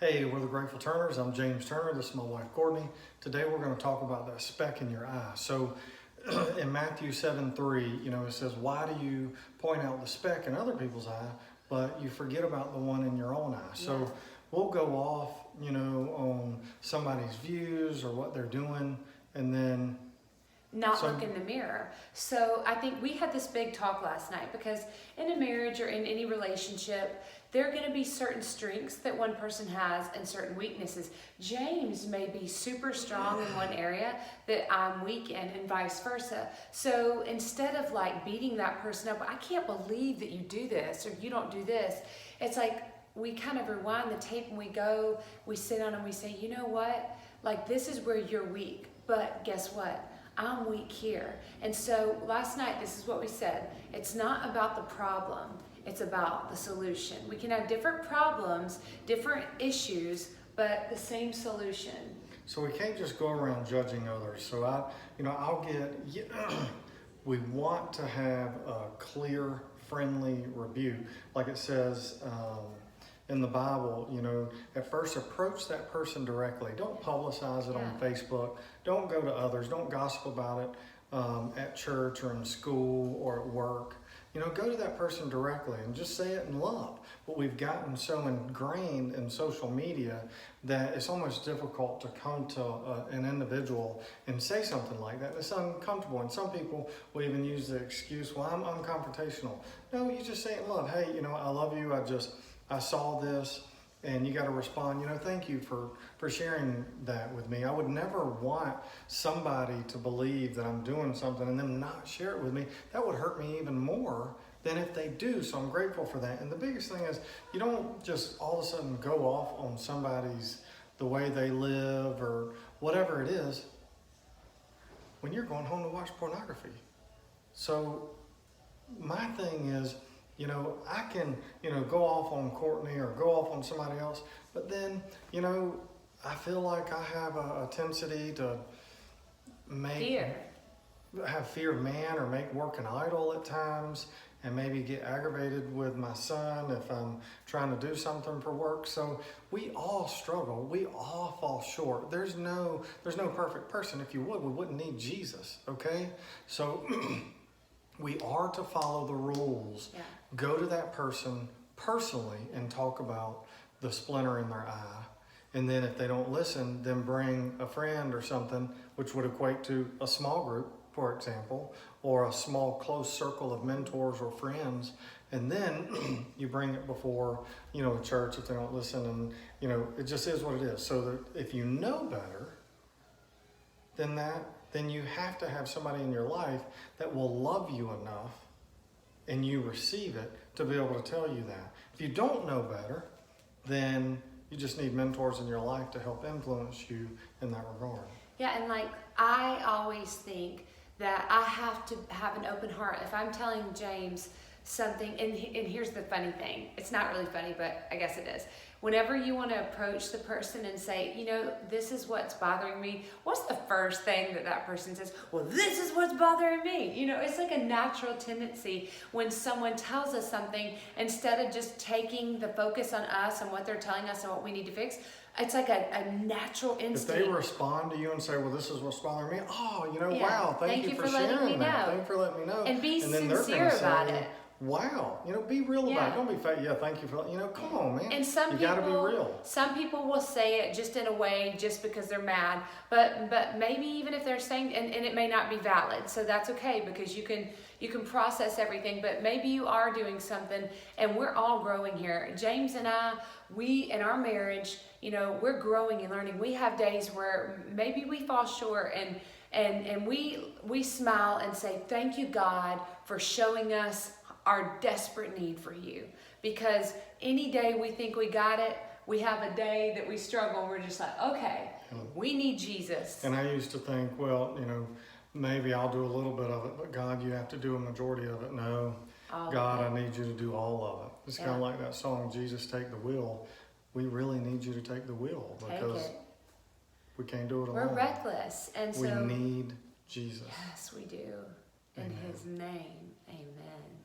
Hey, we're the Grateful Turners. I'm James Turner. This is my wife, Courtney. Today we're going to talk about that speck in your eye. So in Matthew 7:3, it says, why do you point out the speck in other people's eye, but you forget about the one in your own eye? So we'll go off, on somebody's views or what they're doing, and then look in the mirror. So I think we had this big talk last night because in a marriage or in any relationship, there are going to be certain strengths that one person has and certain weaknesses. James may be super strong in one area that I'm weak in, and vice versa. So instead of like beating that person up, I can't believe that you do this or you don't do this. It's like we kind of rewind the tape and we sit on and we say, you know what? Like, this is where you're weak, but guess what? I'm weak here. And so last night, this is what we said. It's not about the problem. It's about the solution. We can have different problems, different issues, but the same solution. So we can't just go around judging others. So we want to have a clear, friendly rebuke. Like it says in the Bible, at first approach that person directly. Don't publicize it on Facebook. Don't go to others. Don't gossip about it at church or in school or at work. Go to that person directly and just say it in love. But we've gotten so ingrained in social media that it's almost difficult to come to an individual and say something like that. It's uncomfortable. And some people will even use the excuse, well, I'm unconfrontational. No, you just say it in love. Hey, I love you. I saw this. And you got to respond, thank you for sharing that with me. I would never want somebody to believe that I'm doing something and them not share it with me. That would hurt me even more than if they do. So I'm grateful for that. And the biggest thing is you don't just all of a sudden go off on the way they live or whatever it is when you're going home to watch pornography. So my thing is, I can, go off on Courtney or go off on somebody else, but then, I feel like I have a tendency to have fear of man or make work an idol at times and maybe get aggravated with my son if I'm trying to do something for work. So we all struggle. We all fall short. There's no perfect person. If you would, we wouldn't need Jesus, okay? So we are to follow the rules. Yeah. Go to that person personally and talk about the splinter in their eye. And then if they don't listen, then bring a friend or something, which would equate to a small group, for example, or a small close circle of mentors or friends. And then you bring it before, a church if they don't listen. And, it just is what it is. So that if you know better then you have to have somebody in your life that will love you enough and you receive it to be able to tell you that. If you don't know better, then you just need mentors in your life to help influence you in that regard. Yeah, and I always think that I have to have an open heart. If I'm telling James something, and here's the funny thing. It's not really funny, but I guess it is. Whenever you want to approach the person and say, this is what's bothering me, what's the first thing that person says? Well, this is what's bothering me. It's like a natural tendency when someone tells us something, instead of just taking the focus on us and what they're telling us and what we need to fix, it's like a natural instinct. If they respond to you and say, well, this is what's bothering me, wow, thank you for letting me sharing that. Thank you for letting me know. And be then sincere about it. Wow, be real about it. Don't be fake. Yeah, thank you for, come on, man. And you gotta be real. Some people will say it just in a way, just because they're mad. But maybe even if they're saying, and it may not be valid, so that's okay because you can process everything. But maybe you are doing something, and we're all growing here. James and I, we in our marriage, we're growing and learning. We have days where maybe we fall short, and we smile and say, thank you, God, for showing us our desperate need for you. Because any day we think we got it, we have a day that we struggle and we're just like, okay, we need Jesus. And I used to think, well, maybe I'll do a little bit of it, but God, you have to do a majority of it. No, God, I need you to do all of it. It's kind of like that song, Jesus, Take the Wheel. We really need you to take the wheel because we can't do it alone. We're reckless. And we need Jesus. Yes, we do. In His name, amen.